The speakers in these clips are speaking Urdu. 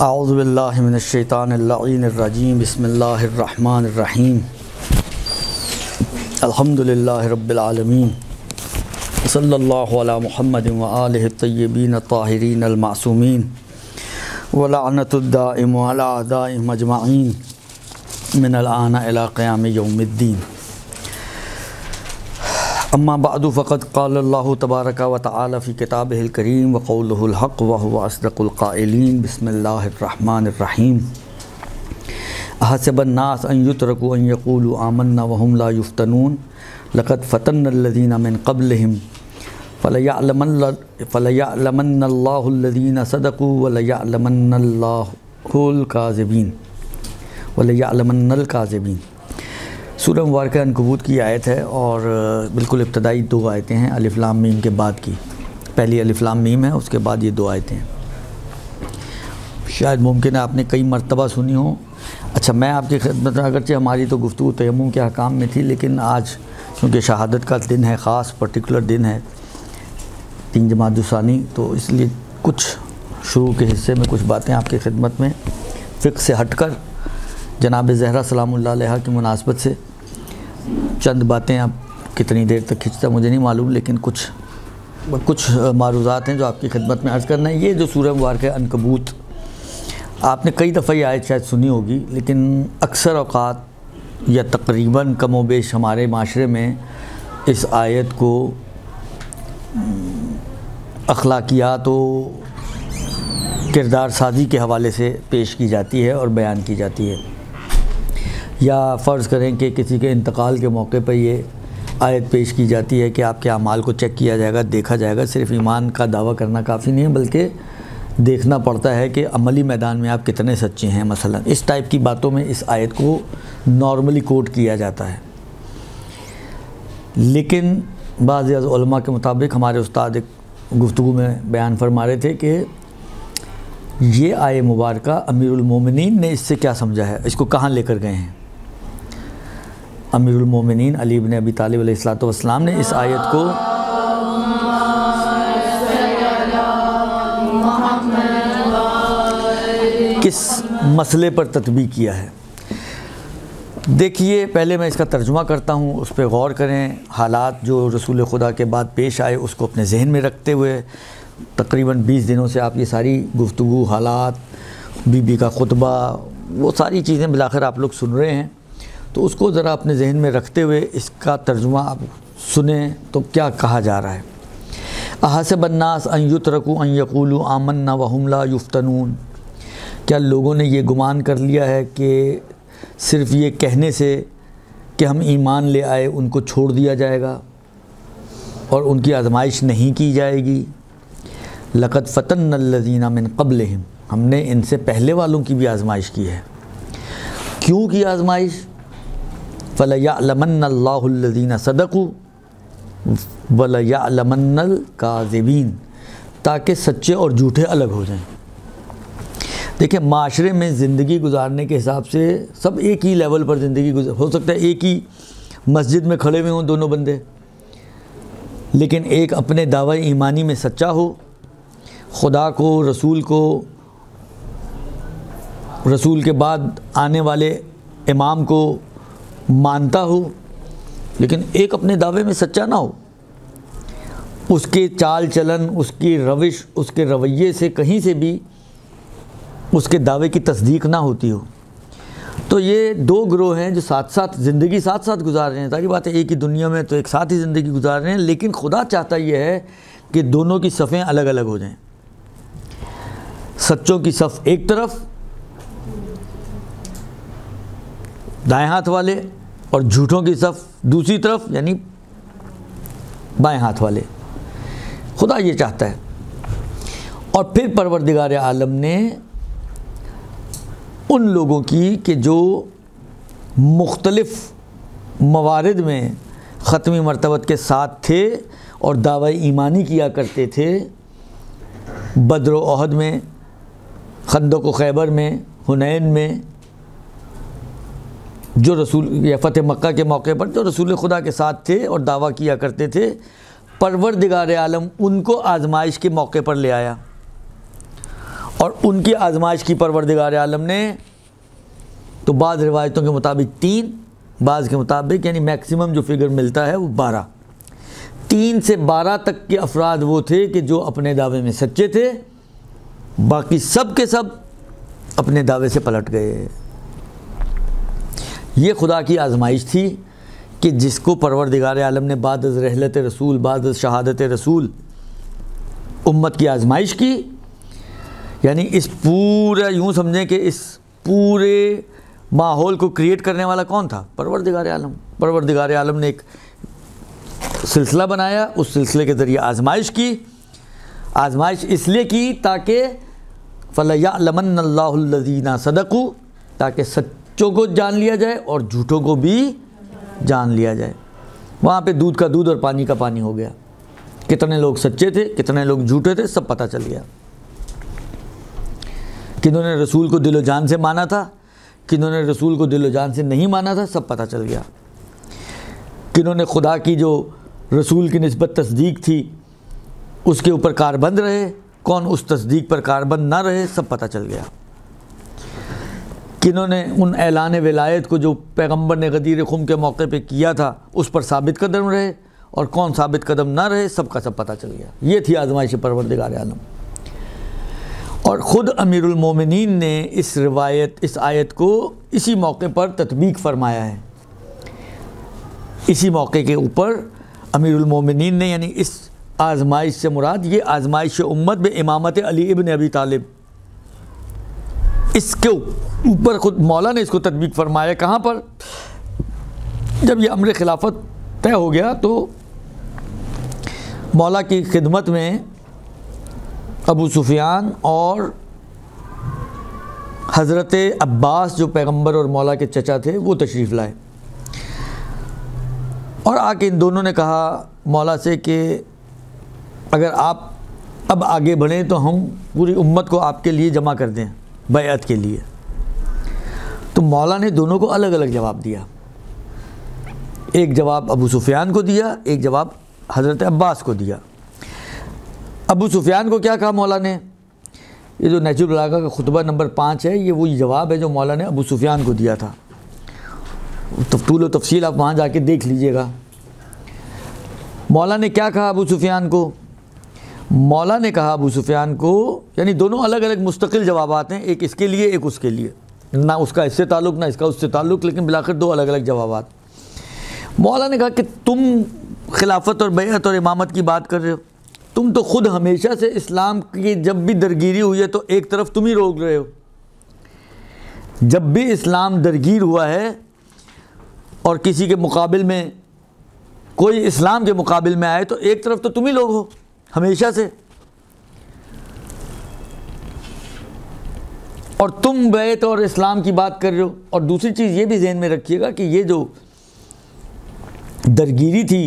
اعوذ باللہ من الشیطان اللعین الرجیم بسم اللہ الرحمن الرحیم الحمدللہ رب العالمین صلی اللہ علی محمد وآلہ الطیبین الطاہرین المعصومین ولعنت الدائم علی اعدائهم اجمعین من الآن الی قیام یوم الدین اما بعد فقد قال اللہ تبارک و تعالی فی کتابہ الکریم وقولہ الحق وهو اصدق القائلین بسم اللہ الرحمن الرحیم احسب الناس ان یترکوا ان یقولوا آمنا وهم لا یفتنون لقد فتنا الذین من قبلہم فلیعلمن اللہ الذین صدقوا ولیعلمن اللہ الکاذبین۔ سورہ مبارکہ عنکبوت کی آیت ہے اور بالکل ابتدائی دو آیتیں ہیں الف لام میم کے بعد کی۔ پہلی الف لام میم ہے، اس کے بعد یہ دو آیتیں ہیں۔ شاید ممکن ہے آپ نے کئی مرتبہ سنی ہوں۔ اچھا، میں آپ کی خدمت میں، اگرچہ ہماری تو گفتگو تیمم کے احکام میں تھی، لیکن آج کیونکہ شہادت کا دن ہے، خاص پرٹیکولر دن ہے 3 جمادی الثانی، تو اس لیے کچھ شروع کے حصے میں کچھ باتیں آپ کی خدمت میں فقہ سے ہٹ کر جناب زہرا سلام اللہ علیہ کی مناسبت سے چند باتیں، آپ کتنی دیر تک کھنچتا مجھے نہیں معلوم، لیکن کچھ معروضات ہیں جو آپ کی خدمت میں عرض کرنا ہے۔ یہ جو سورہ مبارکہ عنکبوت، آپ نے کئی دفعہ یہ آیت شاید سنی ہوگی، لیکن اکثر اوقات یا تقریباً کم و بیش ہمارے معاشرے میں اس آیت کو اخلاقیات و کردار سازی کے حوالے سے پیش کی جاتی ہے اور بیان کی جاتی ہے، یا فرض کریں کہ کسی کے انتقال کے موقع پر یہ آیت پیش کی جاتی ہے کہ آپ کے اعمال کو چیک کیا جائے گا، دیکھا جائے گا۔ صرف ایمان کا دعویٰ کرنا کافی نہیں ہے، بلکہ دیکھنا پڑتا ہے کہ عملی میدان میں آپ کتنے سچے ہیں۔ مثلا اس ٹائپ کی باتوں میں اس آیت کو نارملی کوٹ کیا جاتا ہے، لیکن بعض علماء کے مطابق ہمارے استاد ایک گفتگو میں بیان فرما رہے تھے کہ یہ آیہ مبارکہ امیر المومنین نے اس سے کیا سمجھا ہے، اس کو کہاں لے کر گئے ہیں۔ امیر المومنین علی بن ابی طالب علیہ السلام نے اس آیت کو کس مسئلے پر تطبیق کیا ہے۔ دیکھیے، پہلے میں اس کا ترجمہ کرتا ہوں، اس پہ غور کریں۔ حالات جو رسول خدا کے بعد پیش آئے اس کو اپنے ذہن میں رکھتے ہوئے تقریباً 20 دنوں سے آپ یہ ساری گفتگو، حالات، بی بی کا خطبہ، وہ ساری چیزیں بالآخر آپ لوگ سن رہے ہیں، تو اس کو ذرا اپنے ذہن میں رکھتے ہوئے اس کا ترجمہ آپ سنیں تو کیا کہا جا رہا ہے۔ احسب الناس ان یترکوا ان یقولوا آمنا وهم لا یفتنون، کیا لوگوں نے یہ گمان کر لیا ہے کہ صرف یہ کہنے سے کہ ہم ایمان لے آئے ان کو چھوڑ دیا جائے گا اور ان کی آزمائش نہیں کی جائے گی۔ لقد فتنا الذین من قبلہم، ہم نے ان سے پہلے والوں کی بھی آزمائش کی ہے۔ کیوں کی آزمائش؟ فلیعلمن اللہ الذین صدقوا ولیعلمن الکاذبین، تاکہ سچے اور جھوٹے الگ ہو جائیں۔ دیکھیں، معاشرے میں زندگی گزارنے کے حساب سے سب ایک ہی لیول پر زندگی ہو سکتا ہے، ایک ہی مسجد میں کھڑے ہوئے ہوں دونوں بندے، لیکن ایک اپنے دعوی ایمانی میں سچا ہو، خدا کو، رسول کے بعد آنے والے امام کو مانتا ہو، لیکن ایک اپنے دعوے میں سچا نہ ہو، اس کے چال چلن، اس کی روش، اس کے رویے سے کہیں سے بھی اس کے دعوے کی تصدیق نہ ہوتی ہو۔ تو یہ دو گروہ ہیں جو ساتھ ساتھ زندگی گزار رہے ہیں۔ ظاہر بات ہے ایک ہی دنیا میں تو ایک ساتھ ہی زندگی گزار رہے ہیں، لیکن خدا چاہتا یہ ہے کہ دونوں کی صفیں الگ الگ ہو جائیں۔ سچوں کی صف ایک طرف، دائیں ہاتھ والے، اور جھوٹوں کی صف دوسری طرف، یعنی بائیں ہاتھ والے۔ خدا یہ چاہتا ہے۔ اور پھر پروردگار عالم نے ان لوگوں کی کہ جو مختلف موارد میں ختمی مرتبت کے ساتھ تھے اور دعوی ایمانی کیا کرتے تھے، بدر و احد میں، خندق و خیبر میں، حنین میں، جو رسول یا فتح مکہ کے موقع پر جو رسول خدا کے ساتھ تھے اور دعویٰ کیا کرتے تھے، پروردگار عالم ان کو آزمائش کے موقع پر لے آیا اور ان کی آزمائش کی پروردگار عالم نے تو بعض روایتوں کے مطابق 3، بعض کے مطابق یعنی میکسیمم جو فگر ملتا ہے وہ 12، 3 سے 12 تک کے افراد وہ تھے کہ جو اپنے دعوے میں سچے تھے، باقی سب کے سب اپنے دعوے سے پلٹ گئے۔ یہ خدا کی آزمائش تھی کہ جس کو پروردگار عالم نے بعد از رحلت رسول، بعد از شہادت رسول امت کی آزمائش کی، یعنی اس پورا یوں سمجھیں کہ اس پورے ماحول کو کریٹ کرنے والا کون تھا؟ پروردگار عالم۔ پروردگار عالم نے ایک سلسلہ بنایا، اس سلسلے کے ذریعے آزمائش کی۔ آزمائش اس لیے کی تاکہ فَلَيَعْلَمَنَّ اللَّهُ الَّذِينَ صَدَقُوا، تاکہ سچوں کو جان لیا جائے اور جھوٹوں کو بھی جان لیا جائے۔ وہاں پہ دودھ کا دودھ اور پانی کا پانی ہو گیا، کتنے لوگ سچے تھے، کتنے لوگ جھوٹے تھے، سب پتہ چل گیا۔ کنہوں نے رسول کو دل و جان سے مانا تھا، کنہوں نے رسول کو دل و جان سے نہیں مانا تھا، سب پتہ چل گیا۔ کنہوں نے خدا کی جو رسول کی نسبت تصدیق تھی اس کے اوپر کاربند رہے، کون اس تصدیق پر کاربند نہ رہے، سب پتہ چل گیا۔ کنہوں نے ان اعلان ولایت کو جو پیغمبر نے غدیر خم کے موقع پہ کیا تھا اس پر ثابت قدم رہے، اور کون ثابت قدم نہ رہے، سب کا سب پتہ چل گیا۔ یہ تھی آزمائش پروردگار عالم۔ اور خود امیر المومنین نے اس آیت کو اسی موقع پر تطبیق فرمایا ہے۔ اسی موقع کے اوپر امیر المومنین نے، یعنی اس آزمائش سے مراد یہ آزمائش امت بے امامت علی ابن ابی طالب، اس کے اوپر خود مولا نے اس کو تطبیق فرمایا۔ کہاں پر؟ جب یہ امر خلافت طے ہو گیا تو مولا کی خدمت میں ابو سفیان اور حضرت عباس جو پیغمبر اور مولا کے چچا تھے وہ تشریف لائے، اور آ کے ان دونوں نے کہا مولا سے کہ اگر آپ اب آگے بڑھیں تو ہم پوری امت کو آپ کے لیے جمع کر دیں بیعت کے لیے۔ تو مولا نے دونوں کو الگ الگ جواب دیا، ایک جواب ابو سفیان کو دیا، ایک جواب حضرت عباس کو دیا۔ ابو سفیان کو کیا کہا مولا نے؟ یہ جو نہج البلاغہ کا خطبہ نمبر 5 ہے، یہ وہی جواب ہے جو مولا نے ابو سفیان کو دیا تھا۔ طول و تفصیل آپ وہاں جا کے دیکھ لیجئے گا۔ مولا نے کیا کہا ابو سفیان کو؟ مولا نے کہا ابو سفیان کو، یعنی دونوں الگ الگ مستقل جوابات ہیں، ایک اس کے لیے ایک اس کے لیے، نہ اس کا اس سے تعلق نہ اس کا اس سے تعلق، لیکن بالآخر دو الگ الگ جوابات۔ مولا نے کہا کہ تم خلافت اور بیعت اور امامت کی بات کر رہے ہو، تم تو خود ہمیشہ سے اسلام کی جب بھی درگیری ہوئی ہے تو ایک طرف تم ہی روک رہے ہو۔ جب بھی اسلام درگیر ہوا ہے اور کسی کے مقابل میں کوئی اسلام کے مقابل میں آئے تو ایک طرف تو تم ہی لوگ ہو ہمیشہ سے، اور تم بیعت اور اسلام کی بات کر رہے ہو۔ اور دوسری چیز یہ بھی ذہن میں رکھیے گا کہ یہ جو درگیری تھی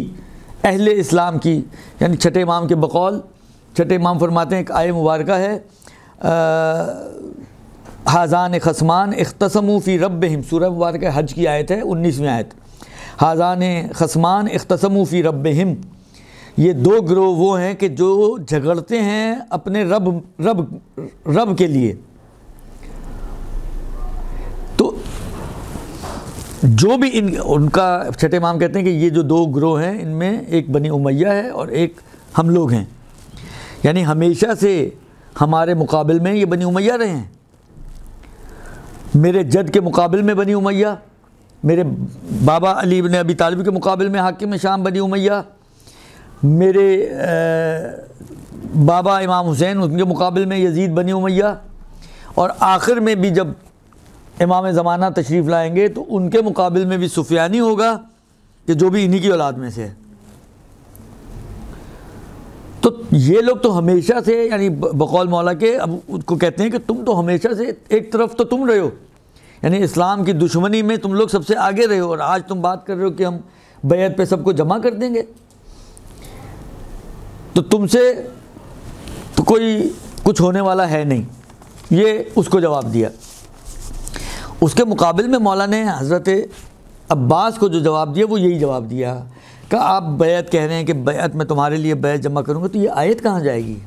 اہل اسلام کی، یعنی چھٹے امام کے بقول، چھٹے امام فرماتے ہیں ایک آیہ مبارکہ ہے حاذان خصمان اختصموا فی ربہم، سورہ مبارکہ حج کی آیت ہے 19ویں آیت۔ حاذان خصمان اختصموا فی ربہم، یہ دو گروہ وہ ہیں کہ جو جھگڑتے ہیں اپنے رب کے لیے۔ تو جو بھی ان کا چھٹے امام کہتے ہیں کہ یہ جو دو گروہ ہیں ان میں ایک بنی امیہ ہے اور ایک ہم لوگ ہیں، یعنی ہمیشہ سے ہمارے مقابل میں یہ بنی امیہ رہے ہیں۔ میرے جد کے مقابل میں بنی امیہ، میرے بابا علی بن ابی طالب کے مقابل میں حاکم شام بنی امیہ، میرے بابا امام حسین ان کے مقابل میں یزید بنی امیہ، اور آخر میں بھی جب امام زمانہ تشریف لائیں گے تو ان کے مقابل میں بھی سفیانی ہوگا کہ جو بھی انہی کی اولاد میں سے ہے۔ تو یہ لوگ تو ہمیشہ سے، یعنی بقول مولا کے اب ان کو کہتے ہیں کہ تم تو ہمیشہ سے ایک طرف تو تم رہے ہو، یعنی اسلام کی دشمنی میں تم لوگ سب سے آگے رہے ہو، اور آج تم بات کر رہے ہو کہ ہم بیعت پہ سب کو جمع کر دیں گے، تو تم سے تو کوئی کچھ ہونے والا ہے نہیں۔ یہ اس کو جواب دیا۔ اس کے مقابل میں مولا نے حضرت عباس کو جو جواب دیا وہ یہی جواب دیا کہ آپ بیعت کہہ رہے ہیں کہ بیعت میں تمہارے لیے بیعت جمع کروں گا، تو یہ آیت کہاں جائے گی؟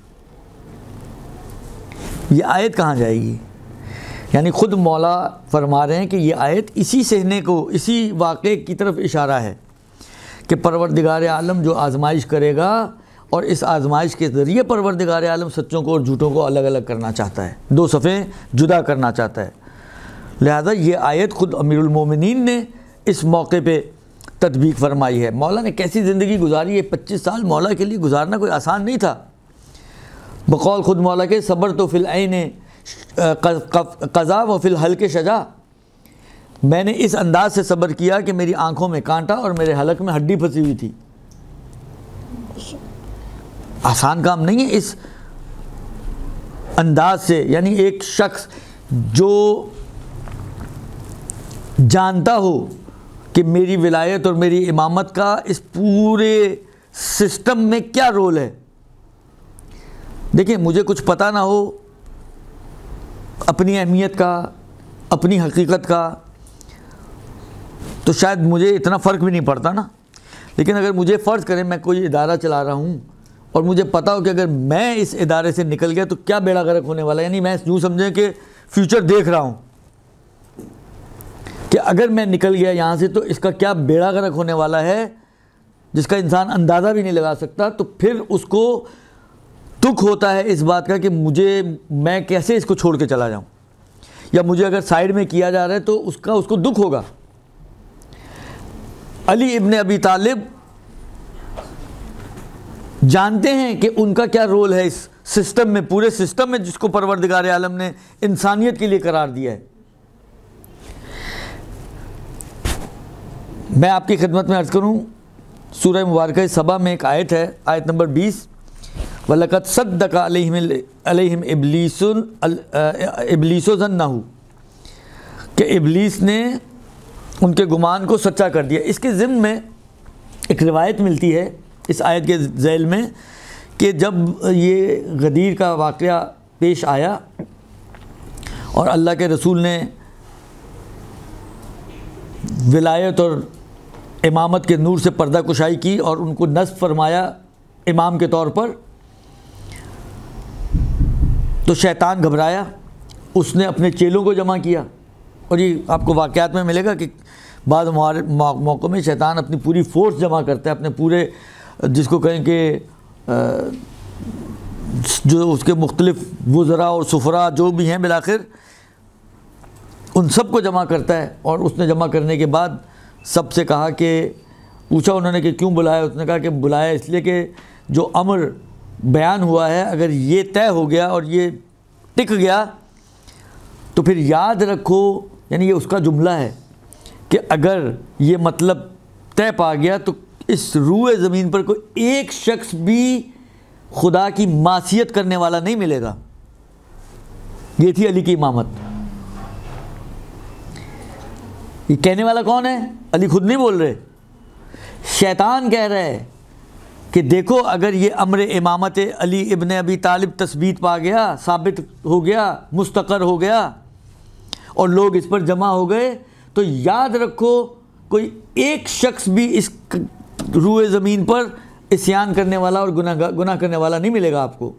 یہ آیت کہاں جائے گی؟ یعنی خود مولا فرما رہے ہیں کہ یہ آیت اسی صحنے کو، اسی واقعے کی طرف اشارہ ہے کہ پروردگار عالم جو آزمائش کرے گا، اور اس آزمائش کے ذریعے پروردگار عالم سچوں کو اور جھوٹوں کو الگ الگ کرنا چاہتا ہے، دو صفیں جدا کرنا چاہتا ہے۔ لہذا یہ آیت خود امیر المومنین نے اس موقع پہ تطبیق فرمائی ہے۔ مولا نے کیسی زندگی گزاری ہے، 25 سال مولا کے لیے گزارنا کوئی آسان نہیں تھا۔ بقول خود مولا کے صبر تو فی العین قضا و فی الحلق شجا، میں نے اس انداز سے صبر کیا کہ میری آنکھوں میں کانٹا اور میرے حلق میں ہڈی پھنسی ہوئی تھی۔ آسان کام نہیں ہے اس انداز سے، یعنی ایک شخص جو جانتا ہو کہ میری ولایت اور میری امامت کا اس پورے سسٹم میں کیا رول ہے۔ دیکھیں، مجھے کچھ پتہ نہ ہو اپنی اہمیت کا، اپنی حقیقت کا، تو شاید مجھے اتنا فرق بھی نہیں پڑتا نا۔ لیکن اگر مجھے فرض کریں میں کوئی ادارہ چلا رہا ہوں اور مجھے پتا ہو کہ اگر میں اس ادارے سے نکل گیا تو کیا بیڑا غرق ہونے والا ہے، یعنی میں یوں سمجھیں کہ فیوچر دیکھ رہا ہوں کہ اگر میں نکل گیا یہاں سے تو اس کا کیا بیڑا غرق ہونے والا ہے، جس کا انسان اندازہ بھی نہیں لگا سکتا، تو پھر اس کو دکھ ہوتا ہے اس بات کا کہ میں کیسے اس کو چھوڑ کے چلا جاؤں، یا مجھے اگر سائیڈ میں کیا جا رہا ہے تو اس کو دکھ ہوگا۔ علی ابن ابی طالب جانتے ہیں کہ ان کا کیا رول ہے اس سسٹم میں، پورے سسٹم میں جس کو پروردگار عالم نے انسانیت کے لیے قرار دیا ہے۔ میں آپ کی خدمت میں عرض کروں، سورہ مبارکہ سبا میں ایک آیت ہے، آیت نمبر 20، وَلَقَدْ صَدَّقَ عَلَيْهِمْ إِبْلِيسُ ظَنَّهُ، کہ ابلیس نے ان کے گمان کو سچا کر دیا۔ اس کے ضمن میں ایک روایت ملتی ہے اس آیت کے ذیل میں کہ جب یہ غدیر کا واقعہ پیش آیا اور اللہ کے رسول نے ولایت اور امامت کے نور سے پردہ کشائی کی اور ان کو نصب فرمایا امام کے طور پر، تو شیطان گھبرایا، اس نے اپنے چیلوں کو جمع کیا۔ اور یہ آپ کو واقعات میں ملے گا کہ بعض موقعوں میں شیطان اپنی پوری فورس جمع کرتا ہے، اپنے پورے جس کو کہیں کہ جو اس کے مختلف وزراء اور سفراء جو بھی ہیں بالآخر ان سب کو جمع کرتا ہے۔ اور اس نے جمع کرنے کے بعد سب سے کہا کہ پوچھا انہوں نے کہ کیوں بلایا، اس نے کہا کہ بلایا اس لیے کہ جو امر بیان ہوا ہے اگر یہ طے ہو گیا اور یہ ٹک گیا تو پھر یاد رکھو، یعنی یہ اس کا جملہ ہے کہ اگر یہ مطلب طے پا گیا تو اس روئے زمین پر کوئی ایک شخص بھی خدا کی معصیت کرنے والا نہیں ملے گا۔ یہ تھی علی کی امامت۔ یہ کہنے والا کون ہے؟ علی خود نہیں بول رہے، شیطان کہہ رہا ہے کہ دیکھو اگر یہ امر امامت علی ابن ابی طالب تثبیت پا گیا، ثابت ہو گیا، مستقر ہو گیا اور لوگ اس پر جمع ہو گئے تو یاد رکھو کوئی ایک شخص بھی اس روئے زمین پر عصیان کرنے والا اور گناہ کرنے والا نہیں ملے گا آپ کو۔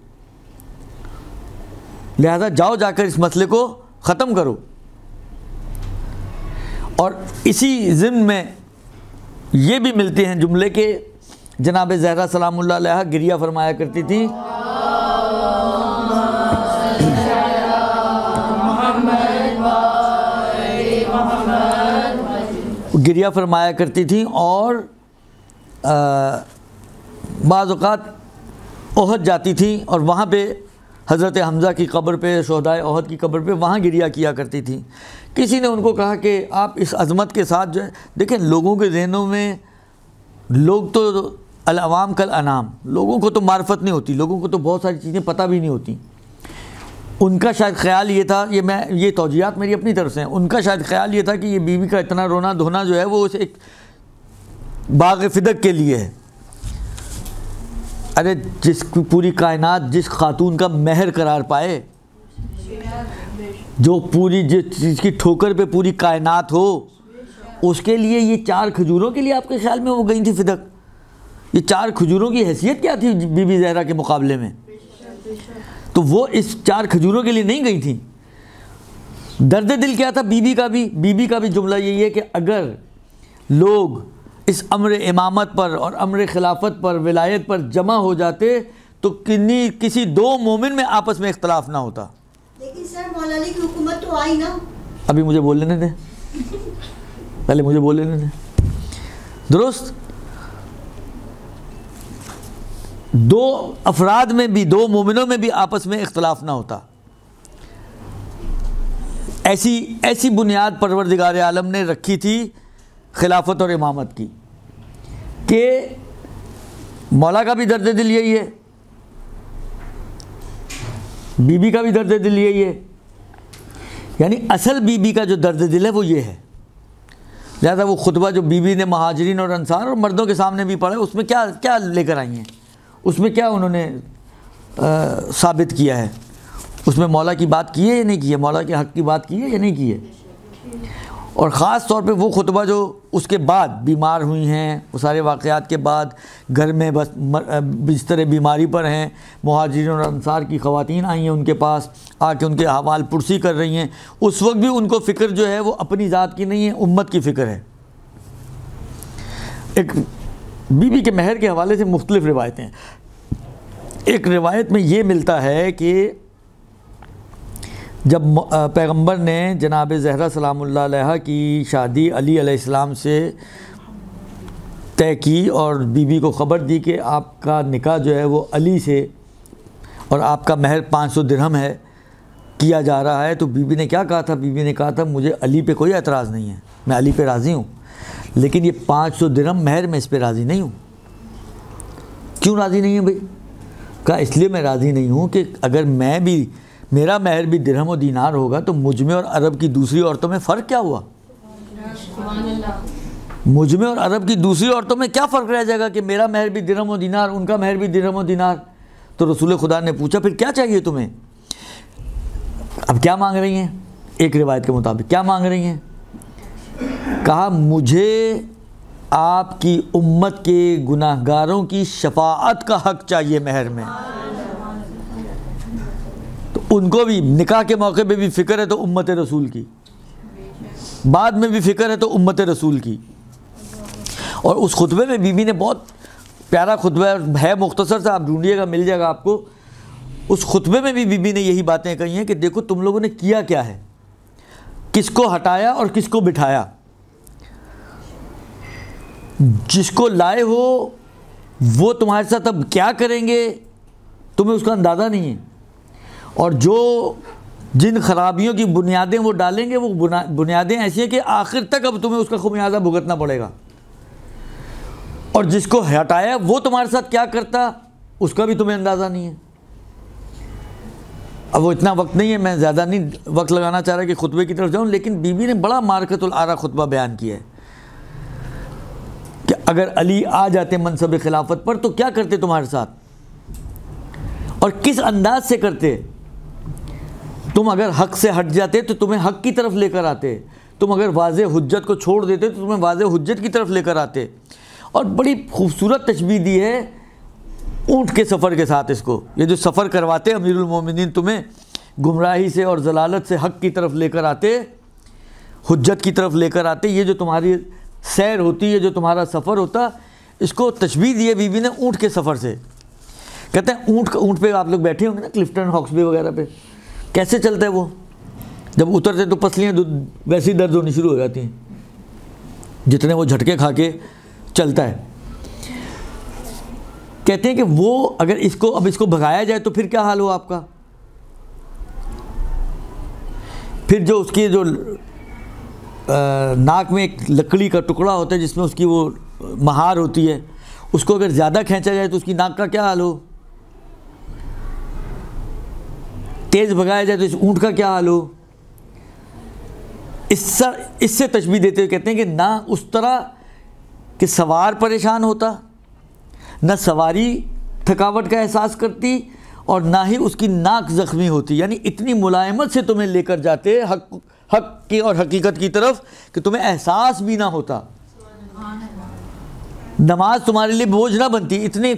لہذا جاؤ جا کر اس مسئلے کو ختم کرو۔ اور اسی ضمن میں یہ بھی ملتے ہیں جملے کے جناب زہرا سلام اللہ علیہا گریہ فرمایا کرتی تھیں، گریہ فرمایا کرتی تھیں، اور بعض اوقات احد جاتی تھیں اور وہاں پہ حضرت حمزہ کی قبر پہ، شہدائے احد کی قبر پہ وہاں گریہ کیا کرتی تھیں۔ کسی نے ان کو کہا کہ آپ اس عظمت کے ساتھ جو ہے، دیکھیں لوگوں کے ذہنوں میں، لوگ تو العوام کل انعام، لوگوں کو تو معرفت نہیں ہوتی، لوگوں کو تو بہت ساری چیزیں پتہ بھی نہیں ہوتی۔ ان کا شاید خیال یہ تھا، یہ توجیہات میری اپنی طرف سے ہیں، ان کا شاید خیال یہ تھا کہ یہ بیوی کا اتنا رونا دھونا جو ہے وہ ایک باغ فدق کے لیے ہے۔ ارے جس پوری کائنات جس خاتون کا مہر قرار پائے، جو پوری جس کی ٹھوکر پہ پوری کائنات ہو، اس کے لیے یہ 4 کھجوروں کے لیے آپ کے خیال میں وہ گئی تھی فدق؟ یہ 4 کھجوروں کی حیثیت کیا تھی بی بی زہرا کے مقابلے میں؟ تو وہ اس 4 کھجوروں کے لیے نہیں گئی تھیں. درد دل کیا تھا بی بی کا بھی جملہ یہی ہے کہ اگر لوگ اس امر امامت پر اور امر خلافت پر ولایت پر جمع ہو جاتے تو کسی 2 مومن میں آپس میں اختلاف نہ ہوتا. لیکن سر مولا علی کی حکومت تو آئی نا. ابھی مجھے بول لینے دیں, پہلے مجھے بول لینے دیں. درست, 2 افراد میں بھی 2 مومنوں میں بھی آپس میں اختلاف نہ ہوتا. ایسی بنیاد پروردگار عالم نے رکھی تھی خلافت اور امامت کی کہ مولا کا بھی درد دل یہی ہے, بی بی کا بھی درد دل یہی ہے. یعنی اصل بی بی کا جو درد دل ہے وہ یہ ہے. لہذا وہ خطبہ جو بی بی نے مہاجرین اور انصار اور مردوں کے سامنے بھی پڑھا, اس میں کیا لے کر آئی ہیں, اس میں کیا انہوں نے ثابت کیا ہے, اس میں مولا کی بات کی ہے یا نہیں کی ہے, مولا کے حق کی بات کی ہے یا نہیں کی ہے. اور خاص طور پہ وہ خطبہ جو اس کے بعد بیمار ہوئی ہیں, وہ سارے واقعات کے بعد گھر میں بس بستر بیماری پر ہیں, مہاجرین اور انصار کی خواتین آئی ہیں ان کے پاس, آ کے ان کے احوال پرسی کر رہی ہیں. اس وقت بھی ان کو فکر جو ہے وہ اپنی ذات کی نہیں ہے, امت کی فکر ہے. ایک بی بی کے مہر کے حوالے سے مختلف روایتیں ہیں. ایک روایت میں یہ ملتا ہے کہ جب پیغمبر نے جناب زہرا سلام اللہ علیہ کی شادی علی علیہ السلام سے طے کی اور بی بی کو خبر دی کہ آپ کا نکاح جو ہے وہ علی سے اور آپ کا مہر 500 درہم ہے کیا جا رہا ہے, تو بی بی نے کیا کہا تھا, بی بی نے کہا تھا مجھے علی پہ کوئی اعتراض نہیں ہے, میں علی پہ راضی ہوں, لیکن یہ 500 درہم مہر میں اس پہ راضی نہیں ہوں. کیوں راضی نہیں ہے بھائی؟ کہا اس لیے میں راضی نہیں ہوں کہ اگر میرا مہر بھی درہم و دینار ہوگا تو مجھ میں اور عرب کی دوسری عورتوں میں فرق کیا ہوا؟ مجھ میں اور عرب کی دوسری عورتوں میں کیا فرق رہ جائے گا کہ میرا مہر بھی درہم و دینار, ان کا مہر بھی درہم و دینار. تو رسول خدا نے پوچھا پھر کیا چاہیے تمہیں؟ اب کیا مانگ رہی ہیں؟ ایک روایت کے مطابق کیا مانگ رہی ہیں؟ کہا مجھے آپ کی امت کے گناہ گاروں کی شفاعت کا حق چاہیے مہر میں. تو ان کو بھی نکاح کے موقع پہ بھی فکر ہے تو امت رسول کی, بعد میں بھی فکر ہے تو امت رسول کی. اور اس خطبے میں بی بی نے بہت پیارا خطبہ ہے, مختصر سا, آپ ڈھونڈیے گا مل جائے گا آپ کو. اس خطبے میں بھی بی بی نے یہی باتیں کہی ہیں کہ دیکھو تم لوگوں نے کیا کیا ہے, کس کو ہٹایا اور کس کو بٹھایا. جس کو لائے ہو وہ تمہارے ساتھ اب کیا کریں گے تمہیں اس کا اندازہ نہیں ہے, اور جن خرابیوں کی بنیادیں وہ ڈالیں گے وہ بنیادیں ایسی ہیں کہ آخر تک اب تمہیں اس کا خمیازہ بھگتنا پڑے گا. اور جس کو ہٹایا وہ تمہارے ساتھ کیا کرتا اس کا بھی تمہیں اندازہ نہیں ہے. اب وہ اتنا وقت نہیں ہے, میں زیادہ نہیں وقت لگانا چاہ رہا کہ خطبے کی طرف جاؤں, لیکن بی بی نے بڑا مارکت العرا خطبہ بیان کیا ہے کہ اگر علی آ جاتے منصب خلافت پر تو کیا کرتے تمہارے ساتھ اور کس انداز سے کرتے. تم اگر حق سے ہٹ جاتے تو تمہیں حق کی طرف لے کر آتے, تم اگر واضح حجت کو چھوڑ دیتے تو تمہیں واضح حجت کی طرف لے کر آتے. اور بڑی خوبصورت تشبیہ دی ہے اونٹ کے سفر کے ساتھ. اس کو یہ جو سفر کرواتے امیر المومنین تمہیں گمراہی سے اور ضلالت سے حق کی طرف لے کر آتے, حجت کی طرف لے کر آتے, یہ جو تمہاری سیر ہوتی ہے, جو تمہارا سفر ہوتا, اس کو تشبیہ دی ہے بی بی نے اونٹ کے سفر سے. کہتے ہیں اونٹ پہ آپ لوگ بیٹھے ہوں گے نا کلفٹن ہاکس بے وغیرہ پہ, کیسے چلتا ہے وہ؟ جب اترتے تو پسلیاں ویسی درد ہونی شروع ہو جاتی ہیں جتنے وہ جھٹکے کھا کے چلتا ہے. کہتے ہیں کہ وہ اگر اس کو بھگایا جائے تو پھر کیا حال ہو آپ کا. پھر جو اس کی جو ناک میں ایک لکڑی کا ٹکڑا ہوتا ہے جس میں اس کی وہ مہار ہوتی ہے, اس کو اگر زیادہ کھینچا جائے تو اس کی ناک کا کیا حال ہو. تیز بھگایا جائے تو اس اونٹ کا کیا حال ہو. اس سے تشبیہ دیتے ہوئے کہتے ہیں کہ نہ اس طرح کہ سوار پریشان ہوتا, نہ سواری تھکاوٹ کا احساس کرتی, اور نہ ہی اس کی ناک زخمی ہوتی. یعنی اتنی ملائمت سے تمہیں لے کر جاتے حق کی اور حقیقت کی طرف کہ تمہیں احساس بھی نہ ہوتا. نماز تمہارے لیے بوجھ نہ بنتی, اتنے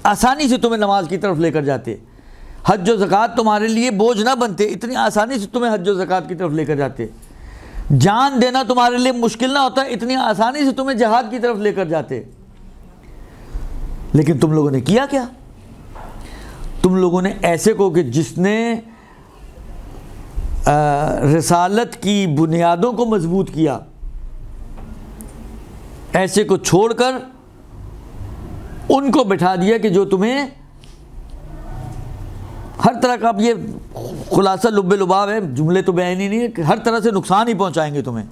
آسانی سے تمہیں نماز کی طرف لے کر جاتے. حج و زکوٰۃ تمہارے لیے بوجھ نہ بنتے، اتنی آسانی سے تمہیں حج و زکوٰۃ کی طرف لے کر جاتے، جان دینا تمہارے لیے مشکل نہ ہوتا، اتنی آسانی سے تمہیں جہاد کی طرف لے کر جاتے۔ لیکن تم لوگوں نے کیا کیا؟ تم لوگوں نے ایسے کو کہ جس نے رسالت کی بنیادوں کو مضبوط کیا، ایسے کو چھوڑ کر ان کو بٹھا دیا کہ جو تمہیں ہر طرح کا، اب یہ خلاصہ لب لباب ہے، جملے تو بیان ہی نہیں ہے، کہ ہر طرح سے نقصان ہی پہنچائیں گے تمہیں،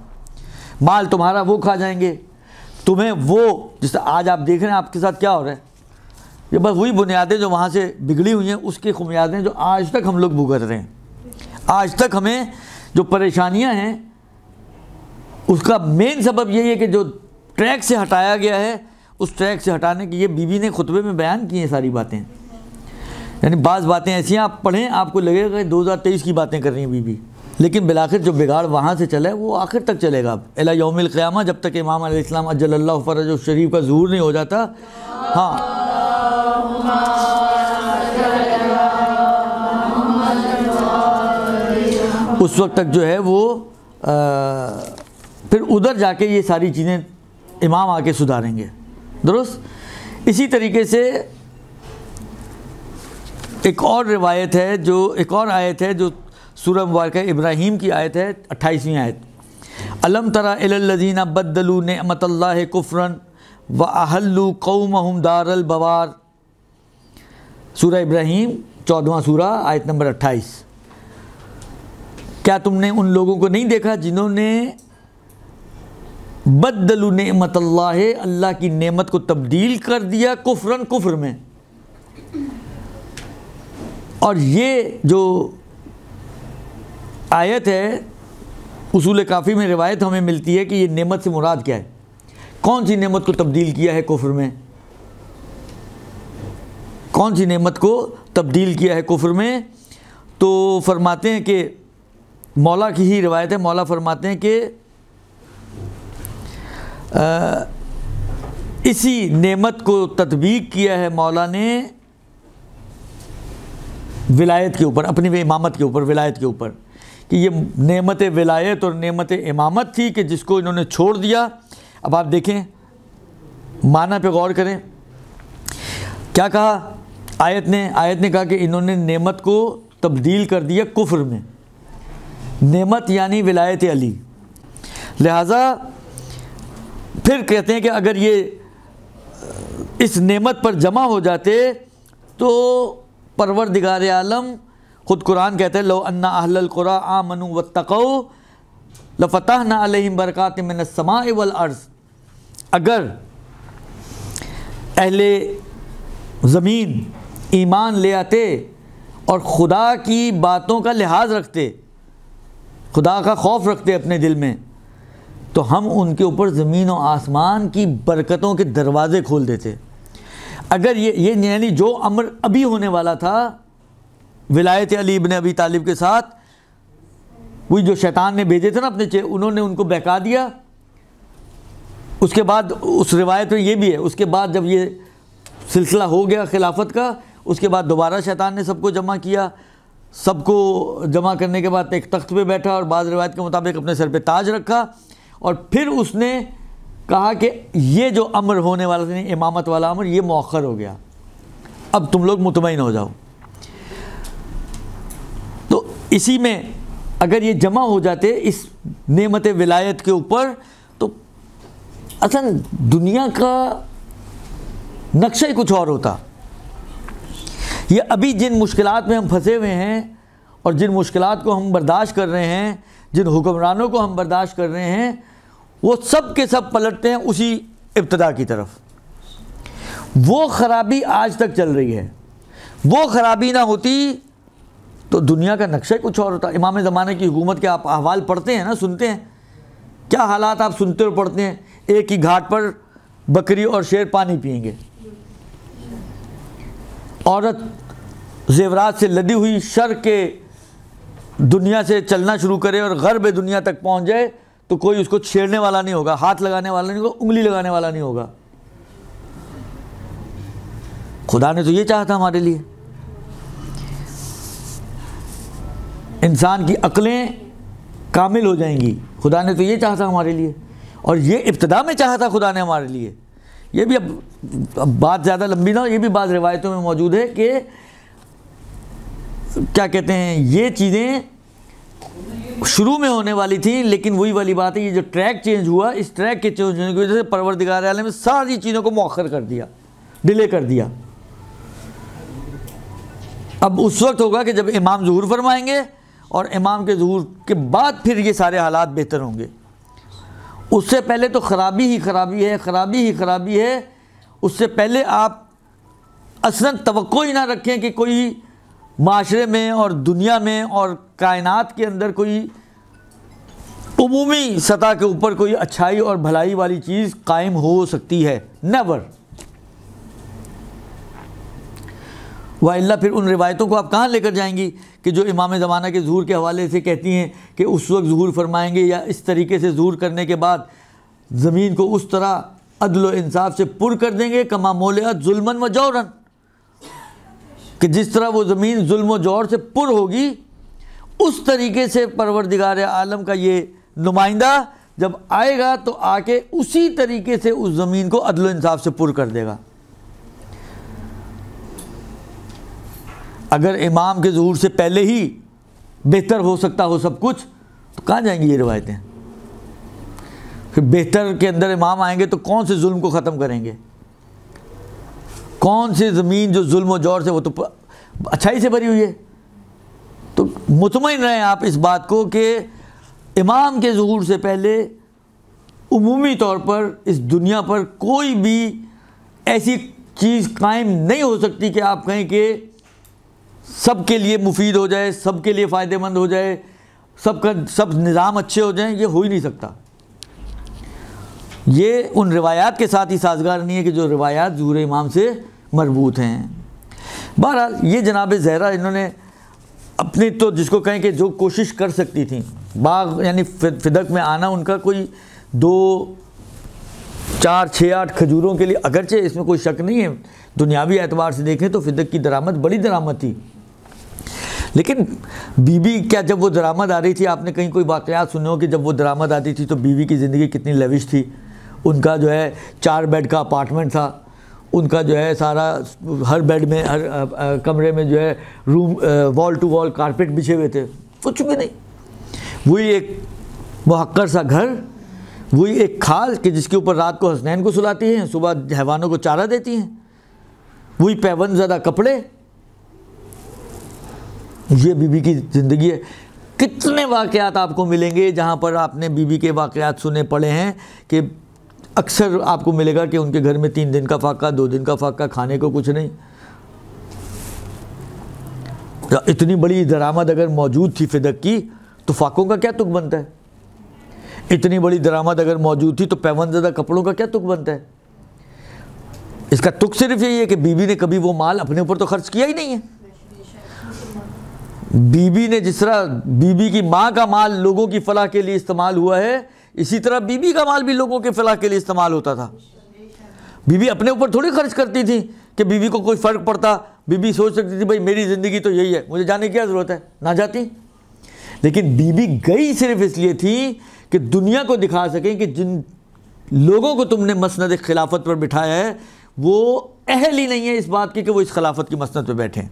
مال تمہارا وہ کھا جائیں گے، تمہیں وہ جس طرح آج آپ دیکھ رہے ہیں آپ کے ساتھ کیا ہو رہا ہے، یہ بس وہی بنیادیں جو وہاں سے بگڑی ہوئی ہیں اس کی خمیازیں جو آج تک ہم لوگ بھگت رہے ہیں۔ آج تک ہمیں جو پریشانیاں ہیں اس کا مین سبب یہی ہے کہ جو ٹریک سے ہٹایا گیا ہے، اس ٹریک سے ہٹانے کی، یہ بی بی نے خطبے میں بیان کی ہیں ساری باتیں، یعنی بعض باتیں ایسی ہیں آپ پڑھیں آپ کو لگے گا کہ 2023 کی باتیں کر رہی ہیں بی بی، لیکن بالآخر جو بگاڑ وہاں سے چلا ہے وہ آخر تک چلے گا، الی یوم القیامہ، جب تک امام علیہ السلام اجل اللہ فرج الشریف کا ظہور نہیں ہو جاتا۔ ہاں، اس وقت تک جو ہے وہ پھر ادھر جا کے یہ ساری چیزیں امام آ کے سدھاریں گے، درست۔ اسی طریقے سے ایک اور روایت ہے، ایک اور آیت ہے جو سورہ مبارکہ ابراہیم کی آیت ہے، 28ویں آیت، الم تری الی الذین بدلوا نعمت اللہ کفرا واحلوا قومہم دار البوار، سورہ ابراہیم 14واں سورہ آیت نمبر 28۔ کیا تم نے ان لوگوں کو نہیں دیکھا جنہوں نے بدلوا نعمت اللہ کی نعمت کو تبدیل کر دیا کفرن، کفر میں۔ اور یہ جو آیت ہے اصول کافی میں روایت ہمیں ملتی ہے کہ یہ نعمت سے مراد کیا ہے، کون سی نعمت کو تبدیل کیا ہے کفر میں، کون سی نعمت کو تبدیل کیا ہے کفر میں؟ تو فرماتے ہیں کہ مولا کی ہی روایت ہے، مولا فرماتے ہیں کہ اسی نعمت کو تطبیق کیا ہے مولا نے ولایت کے اوپر، اپنی امامت کے اوپر، ولایت کے اوپر، کہ یہ نعمت ولایت اور نعمت امامت تھی کہ جس کو انہوں نے چھوڑ دیا۔ اب آپ دیکھیں معنی پہ غور کریں، کیا کہا آیت نے کہا کہ انہوں نے نعمت کو تبدیل کر دیا کفر میں، نعمت یعنی ولایت علی، لہٰذا پھر کہتے ہیں کہ اگر یہ اس نعمت پر جمع ہو جاتے تو پروردگار عالم خود قرآن کہتا ہے لو ان اہل القری آمنوا واتقوا لفتحنا علیہم برکات من السماء والارض، اگر اہل زمین ایمان لے آتے اور خدا کی باتوں کا لحاظ رکھتے، خدا کا خوف رکھتے اپنے دل میں، تو ہم ان کے اوپر زمین و آسمان کی برکتوں کے دروازے کھول دیتے۔ اگر یہ یعنی جو امر ابھی ہونے والا تھا ولایت علی ابن ابی طالب کے ساتھ، وہی جو شیطان نے بھیجے تھے نا اپنے انہوں نے ان کو بہکا دیا، اس کے بعد اس روایت میں یہ بھی ہے، اس کے بعد جب یہ سلسلہ ہو گیا خلافت کا، اس کے بعد دوبارہ شیطان نے سب کو جمع کیا، سب کو جمع کرنے کے بعد ایک تخت پہ بیٹھا اور بعض روایت کے مطابق اپنے سر پہ تاج رکھا، اور پھر اس نے کہا کہ یہ جو امر ہونے والا تھا امامت والا امر یہ مؤخر ہو گیا، اب تم لوگ مطمئن ہو جاؤ۔ تو اسی میں اگر یہ جمع ہو جاتے اس نعمت ولایت کے اوپر تو اصل دنیا کا نقشہ ہی کچھ اور ہوتا۔ یہ ابھی جن مشکلات میں ہم پھنسے ہوئے ہیں اور جن مشکلات کو ہم برداشت کر رہے ہیں، جن حکمرانوں کو ہم برداشت کر رہے ہیں، وہ سب کے سب پلٹتے ہیں اسی ابتدا کی طرف۔ وہ خرابی آج تک چل رہی ہے، وہ خرابی نہ ہوتی تو دنیا کا نقشہ کچھ اور ہوتا۔ امام زمانے کی حکومت کے آپ احوال پڑھتے ہیں نا، سنتے ہیں، کیا حالات آپ سنتے اور پڑھتے ہیں، ایک ہی گھاٹ پر بکری اور شیر پانی پئیں گے، عورت زیورات سے لدی ہوئی شرق کے دنیا سے چلنا شروع کرے اور غرب دنیا تک پہنچ جائے تو کوئی اس کو چھیڑنے والا نہیں ہوگا، ہاتھ لگانے والا نہیں ہوگا، انگلی لگانے والا نہیں ہوگا۔ خدا نے تو یہ چاہا تھا ہمارے لیے۔ انسان کی عقلیں کامل ہو جائیں گی. خدا نے تو یہ چاہا تھا ہمارے لیے, اور یہ ابتدا میں چاہا تھا خدا نے ہمارے لیے. یہ بھی اب بات زیادہ لمبی نہ ہو, یہ بھی بعض روایتوں میں موجود ہے کہ کیا کہتے ہیں, یہ چیزیں شروع میں ہونے والی تھیں, لیکن وہی والی بات ہے, یہ جو ٹریک چینج ہوا, اس ٹریک کے چینج ہونے کی وجہ سے پروردگار عالم نے ساری چیزوں کو مؤخر کر دیا, ڈیلے کر دیا. اب اس وقت ہوگا کہ جب امام ظہور فرمائیں گے, اور امام کے ظہور کے بعد پھر یہ سارے حالات بہتر ہوں گے. اس سے پہلے تو خرابی ہی خرابی ہے, خرابی ہی خرابی ہے. اس سے پہلے آپ اصلاً توقع ہی نہ رکھیں کہ کوئی معاشرے میں اور دنیا میں اور کائنات کے اندر کوئی عمومی سطح کے اوپر کوئی اچھائی اور بھلائی والی چیز قائم ہو سکتی ہے. نیور. وَإِلَّا پھر ان روایتوں کو آپ کہاں لے کر جائیں گی کہ جو امام زمانہ کے ظہور کے حوالے سے کہتی ہیں کہ اس وقت ظہور فرمائیں گے, یا اس طریقے سے ظہور کرنے کے بعد زمین کو اس طرح عدل و انصاف سے پر کر دیں گے کما مولعت ظلمًا و جوراً, کہ جس طرح وہ زمین ظلم و جور سے پر ہوگی, اس طریقے سے پروردگار عالم کا یہ نمائندہ جب آئے گا تو آ کے اسی طریقے سے اس زمین کو عدل و انصاف سے پر کر دے گا. اگر امام کے ظہور سے پہلے ہی بہتر ہو سکتا ہو سب کچھ, تو کہاں جائیں گی یہ روایتیں؟ پھر بہتر کے اندر امام آئیں گے تو کون سے ظلم کو ختم کریں گے؟ کون سی زمین جو ظلم و جور سے, وہ تو اچھائی سے بھری ہوئی ہے. تو مطمئن رہیں آپ اس بات کو کہ امام کے ظہور سے پہلے عمومی طور پر اس دنیا پر کوئی بھی ایسی چیز قائم نہیں ہو سکتی کہ آپ کہیں کہ سب کے لیے مفید ہو جائے, سب کے لیے فائدہ مند ہو جائے, سب نظام اچھے ہو جائیں. یہ ہو ہی نہیں سکتا. یہ ان روایات کے ساتھ ہی سازگار نہیں ہے کہ جو روایات ظہور امام سے مربوط ہیں. بہرحال یہ جناب زہرا انہوں نے اپنی تو جس کو کہیں کہ جو کوشش کر سکتی تھیں, باغ یعنی فدق میں آنا ان کا کوئی 2 4 6 8 کھجوروں کے لیے, اگرچہ اس میں کوئی شک نہیں ہے دنیاوی اعتبار سے دیکھیں تو فدق کی درآمد بڑی درآمد تھی, لیکن بیوی کیا جب وہ درآمد آ رہی تھی, آپ نے کہیں کوئی واقعات سنے ہو کہ جب وہ درآمد آتی تھی تو بیوی کی زندگی کتنی لیوش تھی. ان کا جو ہے 4 بیڈ کا اپارٹمنٹ تھا, ان کا جو ہے سارا ہر بیڈ میں ہر کمرے میں جو ہے روم وال ٹو وال کارپیٹ بچھے ہوئے تھے, کچھ بھی نہیں. وہی ایک محقر سا گھر, وہی ایک کھال کہ جس کے اوپر رات کو حسنین کو سلاتی ہیں, صبح حیوانوں کو چارہ دیتی ہیں, وہی پیوند زدہ کپڑے. یہ بی بی کی زندگی ہے. کتنے واقعات آپ کو ملیں گے جہاں پر آپ نے بی بی کے واقعات سنے پڑے ہیں کہ اکثر آپ کو ملے گا کہ ان کے گھر میں 3 دن کا فاقہ, 2 دن کا فاقہ, کھانے کو کچھ نہیں. اتنی بڑی درآمد اگر موجود تھی فدق کی تو فاقوں کا کیا تک بنتا ہے؟ اتنی بڑی درآمد اگر موجود تھی تو پیوند زدہ کپڑوں کا کیا تک بنتا ہے؟ اس کا تک صرف یہی ہے کہ بی بی نے کبھی وہ مال اپنے اوپر تو خرچ کیا ہی نہیں ہے. بی بی نے جس طرح بی بی کی ماں کا مال لوگوں کی فلاح کے لیے استعمال ہوا ہے, اسی طرح بی بی کا مال بھی لوگوں کے فلاح کے لیے استعمال ہوتا تھا. بی بی اپنے اوپر تھوڑی خرچ کرتی تھی کہ بی بی کو کوئی فرق پڑتا. بی بی سوچ سکتی تھی بھائی میری زندگی تو یہی ہے, مجھے جانے کی کیا ضرورت ہے, نہ جاتی. لیکن بی بی گئی صرف اس لیے تھی کہ دنیا کو دکھا سکیں کہ جن لوگوں کو تم نے مسند خلافت پر بٹھایا ہے وہ اہل ہی نہیں ہے اس بات کی کہ وہ اس خلافت کی مسند پہ بیٹھیں.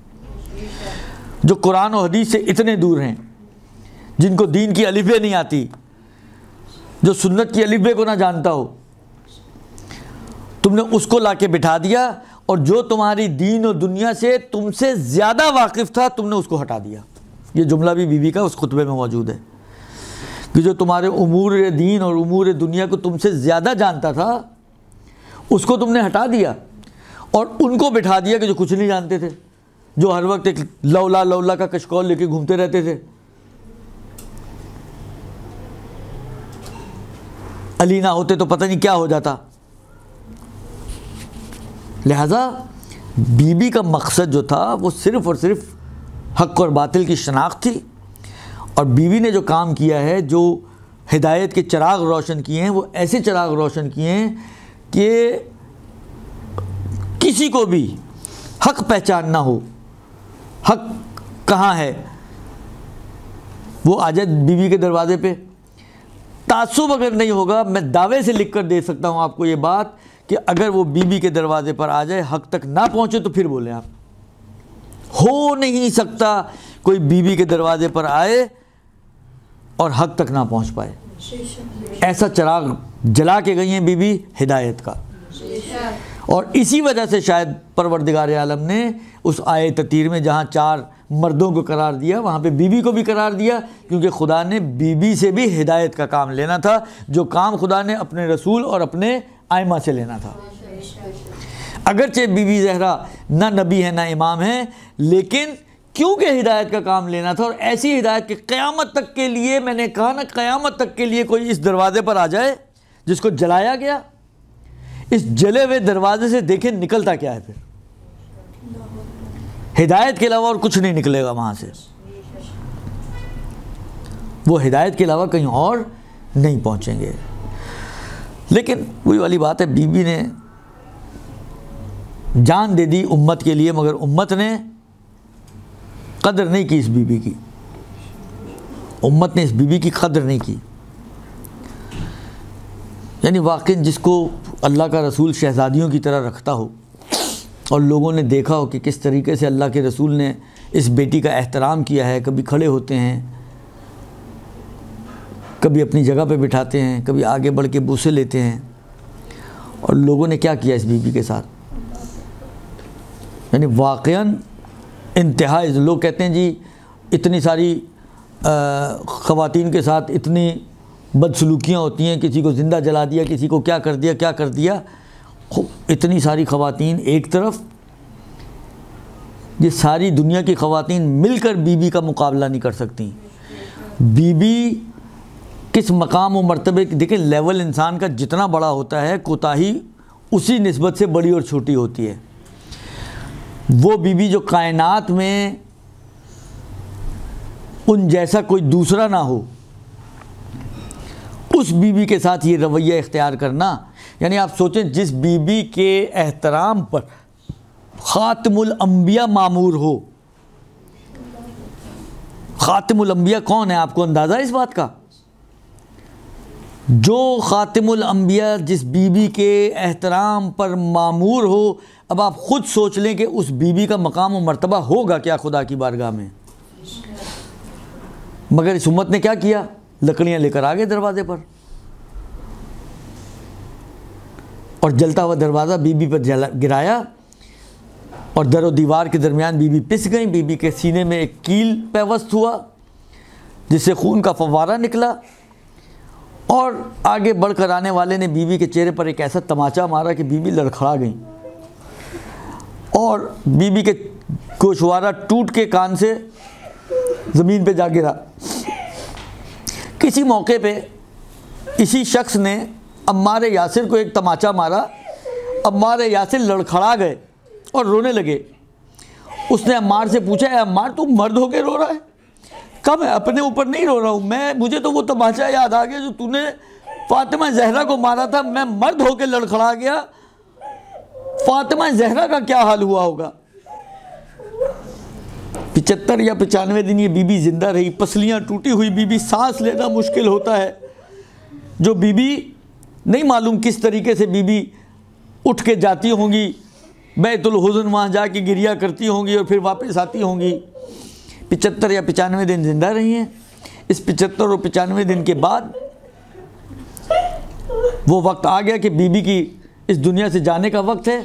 جو قرآن و حدیث سے اتنے دور ہیں, جن کو دین کی الف بے نہیں آتی, جو سنت کی الف بے کو نہ جانتا ہو, تم نے اس کو لا کے بٹھا دیا, اور جو تمہاری دین و دنیا سے تم سے زیادہ واقف تھا تم نے اس کو ہٹا دیا. یہ جملہ بھی بی بی کا اس خطبے میں موجود ہے کہ جو تمہارے امور دین اور امور دنیا کو تم سے زیادہ جانتا تھا اس کو تم نے ہٹا دیا, اور ان کو بٹھا دیا کہ جو کچھ نہیں جانتے تھے, جو ہر وقت ایک لولا لولا کا کشکول لے کے گھومتے رہتے تھے. علی نہ ہوتے تو پتہ نہیں کیا ہو جاتا. لہذا بی بی کا مقصد جو تھا وہ صرف اور صرف حق اور باطل کی شناخت تھی, اور بیوی نے جو کام کیا ہے, جو ہدایت کے چراغ روشن کیے ہیں, وہ ایسے چراغ روشن کیے ہیں کہ کسی کو بھی حق پہچاننا ہو, حق کہاں ہے, وہ آ جائے بیوی کے دروازے پہ، تعصب اگر نہیں ہوگا، میں دعوے سے لکھ کر دے سکتا ہوں آپ کو یہ بات کہ اگر وہ بیوی کے دروازے پر آ جائے، حق تک نہ پہنچے تو پھر بولیں آپ، ہو نہیں سکتا کوئی بیوی کے دروازے پر آئے اور حق تک نہ پہنچ پائے۔ ایسا چراغ جلا کے گئی ہیں بیوی ہدایت کا، اور اسی وجہ سے شاید پروردگار عالم نے اس آیت تطہیر میں جہاں 4 مردوں کو قرار دیا، وہاں پہ بیوی کو بھی قرار دیا، کیونکہ خدا نے بیوی سے بھی ہدایت کا کام لینا تھا، جو کام خدا نے اپنے رسول اور اپنے ائمہ سے لینا تھا۔ اگرچہ بی بی زہرا نہ نبی ہے نہ امام ہے، لیکن کیونکہ ہدایت کا کام لینا تھا، اور ایسی ہدایت کہ قیامت تک کے لیے، میں نے کہا نا قیامت تک کے لیے کوئی اس دروازے پر آ جائے جس کو جلایا گیا، اس جلے ہوئے دروازے سے دیکھیں نکلتا کیا ہے، پھر ہدایت کے علاوہ اور کچھ نہیں نکلے گا وہاں سے، وہ ہدایت کے علاوہ کہیں اور نہیں پہنچیں گے۔ لیکن وہی والی بات ہے، بی بی نے جان دے دی امت کے لیے، مگر امت نے قدر نہیں کی اس بی بی کی، امت نے اس بی بی کی قدر نہیں کی۔ یعنی واقعی جس کو اللہ کا رسول شہزادیوں کی طرح رکھتا ہو، اور لوگوں نے دیکھا ہو کہ کس طریقے سے اللہ کے رسول نے اس بیٹی کا احترام کیا ہے، کبھی کھڑے ہوتے ہیں، کبھی اپنی جگہ پہ بٹھاتے ہیں، کبھی آگے بڑھ کے بوسے لیتے ہیں، اور لوگوں نے کیا کیا اس بی بی کے ساتھ، یعنی واقعاً انتہائی۔ لوگ کہتے ہیں جی اتنی ساری خواتین کے ساتھ اتنی بدسلوکیاں ہوتی ہیں، کسی کو زندہ جلا دیا، کسی کو کیا کر دیا، اتنی ساری خواتین ایک طرف، یہ ساری دنیا کی خواتین مل کر بی بی کا مقابلہ نہیں کر سکتی۔ بی بی کس مقام و مرتبے کی، دیکھیں لیول انسان کا جتنا بڑا ہوتا ہے، کوتاہی اسی نسبت سے بڑی اور چھوٹی ہوتی ہے۔ وہ بی بی جو کائنات میں ان جیسا کوئی دوسرا نہ ہو، اس بی بی کے ساتھ یہ رویہ اختیار کرنا، یعنی آپ سوچیں جس بی بی کے احترام پر خاتم الانبیاء مامور ہو، خاتم الانبیاء کون ہے آپ کو اندازہ ہے اس بات کا؟ جو خاتم الانبیاء جس بی بی کے احترام پر مامور ہو، اب آپ خود سوچ لیں کہ اس بی بی کا مقام و مرتبہ ہوگا کیا خدا کی بارگاہ میں۔ مگر اس امت نے کیا کیا؟ لکڑیاں لے کر آ گئے دروازے پر، اور جلتا ہوا دروازہ بی بی پر گرایا، اور در و دیوار کے درمیان بی بی پس گئیں، بی بی کے سینے میں ایک کیل پیوست ہوا جس سے خون کا فوارہ نکلا، اور آگے بڑھ کر آنے والے نے بی بی کے چہرے پر ایک ایسا تماچا مارا کہ بی بی لڑکھڑا گئیں، اور بی بی کے گوشوارہ ٹوٹ کے کان سے زمین پہ جا گرا۔ کسی موقع پہ اسی شخص نے عمار یاسر کو ایک تماچا مارا، عمار یاسر لڑکھڑا گئے اور رونے لگے۔ اس نے عمار سے پوچھا، اے عمار تو مرد ہو کے رو رہا ہے؟ کب ہے؟ اپنے اوپر نہیں رو رہا ہوں، مجھے تو وہ تماچا یاد آ گیا جو تو نے فاطمہ زہرا کو مارا تھا، میں مرد ہو کے لڑکھڑا گیا، فاطمہ زہرا کا کیا حال ہوا ہوگا۔ 75 یا 95 دن یہ بی بی زندہ رہی، پسلیاں ٹوٹی ہوئی بی بی، سانس لینا مشکل ہوتا ہے۔ جو بی بی نہیں معلوم کس طریقے سے بی بی اٹھ کے جاتی ہوں گی بیت الحزن، وہاں جا کے گریہ کرتی ہوں گی اور پھر واپس آتی ہوں گی۔ 75 یا 95 دن زندہ رہی ہیں۔ اس 75 اور 95 دن کے بعد وہ وقت آ گیا کہ بی بی کی اس دنیا سے جانے کا وقت ہے۔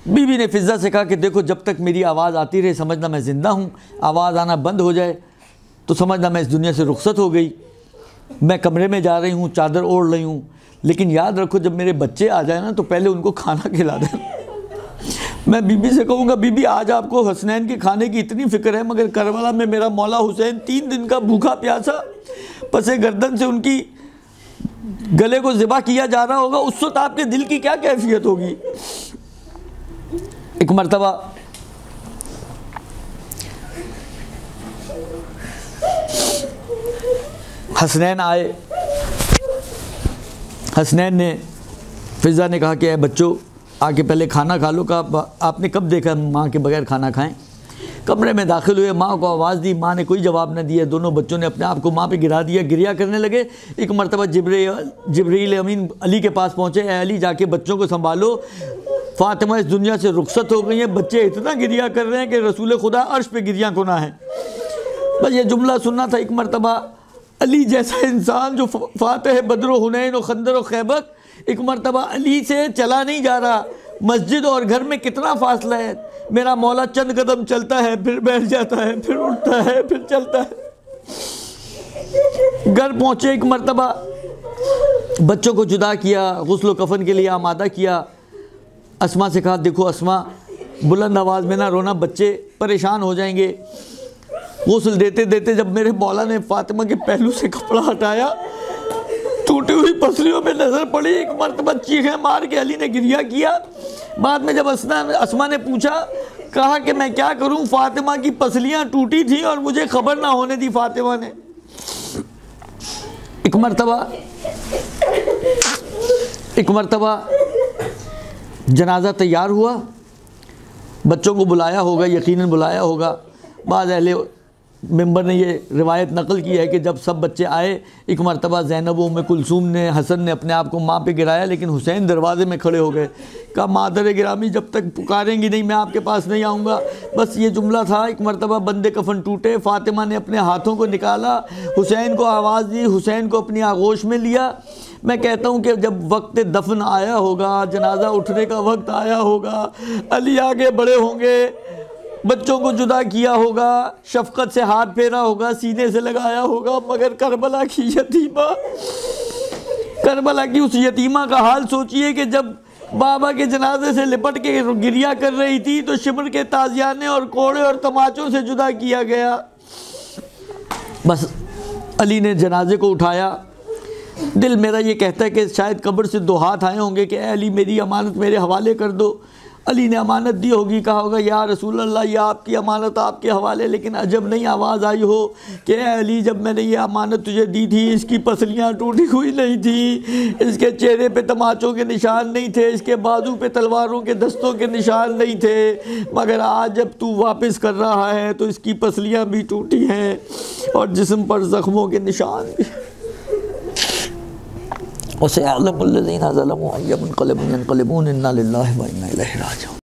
بی بی نے فضہ سے کہا کہ دیکھو جب تک میری آواز آتی رہے سمجھنا میں زندہ ہوں، آواز آنا بند ہو جائے تو سمجھنا میں اس دنیا سے رخصت ہو گئی۔ میں کمرے میں جا رہی ہوں، چادر اوڑھ رہی ہوں، لیکن یاد رکھو جب میرے بچے آ جائیں نا تو پہلے ان کو کھانا کھلا دیں۔ میں بی بی سے کہوں گا بی بی آج آپ کو حسنین کے کھانے کی اتنی فکر ہے، مگر کربلا میں میرا مولا حسین 3 دن کا بھوکا پیاسا پسے گردن سے ان کی گلے کو ذبح کیا جا رہا ہوگا، اس وقت آپ کے دل کی کیا کیفیت ہوگی۔ ایک مرتبہ حسنین آئے، حسنین نے، فضہ نے کہا کہ اے بچوں آ کے پہلے کھانا کھا لو۔ کہا آپ نے کب دیکھا ماں کے بغیر کھانا کھائیں؟ کمرے میں داخل ہوئے، ماں کو آواز دی، ماں نے کوئی جواب نہ دیا، دونوں بچوں نے اپنے آپ کو ماں پہ گرا دیا، گریا کرنے لگے۔ ایک مرتبہ جبرائیل امین علی کے پاس پہنچے، اے علی جا کے بچوں کو سنبھالو، فاطمہ اس دنیا سے رخصت ہو گئی ہیں، بچے اتنا گریا کر رہے ہیں کہ رسول خدا عرش پہ گریاں کنا ہے۔ بس یہ جملہ سننا تھا۔ ایک مرتبہ علی جیسا انسان جو فاتح بدر و حنین و خندر و خیبر، ایک مرتبہ علی سے چلا نہیں جا رہا، مسجد اور گھر میں کتنا فاصلہ ہے، میرا مولا چند قدم چلتا ہے، پھر بیٹھ جاتا ہے، پھر اٹھتا ہے، پھر چلتا ہے۔ گھر پہنچے، ایک مرتبہ بچوں کو جدا کیا، غسل و کفن کے لیے آمادہ کیا۔ اسما سے کہا دیکھو اسما، بلند آواز میں نہ رونا، بچے پریشان ہو جائیں گے۔ غسل دیتے دیتے جب میرے مولا نے فاطمہ کے پہلو سے کپڑا ہٹایا، ٹوٹی ہوئی پسلیوں میں نظر پڑی، ایک مرتبہ چیخیں مار کے علی نے گریہ کیا۔ بعد میں جب اسما نے پوچھا، کہا کہ میں کیا کروں، فاطمہ کی پسلیاں ٹوٹی تھیں اور مجھے خبر نہ ہونے دی فاطمہ نے۔ ایک مرتبہ جنازہ تیار ہوا، بچوں کو بلایا ہوگا، یقیناً بلایا ہوگا۔ بعض اہل ممبر نے یہ روایت نقل کی ہے کہ جب سب بچے آئے، ایک مرتبہ زینب و ام کلثوم نے، حسن نے اپنے آپ کو ماں پہ گرایا، لیکن حسین دروازے میں کھڑے ہو گئے۔ کہا مادر گرامی جب تک پکاریں گی نہیں میں آپ کے پاس نہیں آؤں گا۔ بس یہ جملہ تھا۔ ایک مرتبہ بندے کفن ٹوٹے، فاطمہ نے اپنے ہاتھوں کو نکالا، حسین کو آواز دی، حسین کو اپنی آغوش میں لیا۔ میں کہتا ہوں کہ جب وقت دفن آیا ہوگا، جنازہ اٹھنے کا وقت آیا ہوگا، علی آگے بڑے ہوں گے، بچوں کو جدا کیا ہوگا، شفقت سے ہاتھ پھیرا ہوگا، سینے سے لگایا ہوگا، مگر کربلا کی یتیمہ، کربلا کی اس یتیمہ کا حال سوچئے کہ جب بابا کے جنازے سے لپٹ کے گریہ کر رہی تھی تو شمر کے تازیانے اور کوڑے اور تماچوں سے جدا کیا گیا۔ بس علی نے جنازے کو اٹھایا۔ دل میرا یہ کہتا ہے کہ شاید قبر سے دو ہاتھ آئے ہوں گے کہ اے علی میری امانت میرے حوالے کر دو۔ علی نے امانت دی ہوگی، کہا ہوگا یا رسول اللہ یہ آپ کی امانت آپ کے حوالے، لیکن عجب نہیں آواز آئی ہو کہ اے علی جب میں نے یہ امانت تجھے دی تھی اس کی پسلیاں ٹوٹی ہوئی نہیں تھی، اس کے چہرے پہ تماچوں کے نشان نہیں تھے، اس کے بازو پہ تلواروں کے دستوں کے نشان نہیں تھے، مگر آج جب تو واپس کر رہا ہے تو اس کی پسلیاں بھی ٹوٹی ہیں اور جسم پر زخموں کے نشان بھی۔ وَسَيَعْلَمُ الَّذِينَ ظَلَمُوا أَيَّ مُنْقَلَبٍ يَنْقَلِبُونَ إِنَّا لِلَّهِ وَإِنَّا إِلَيْهِ رَاجِعُونَ۔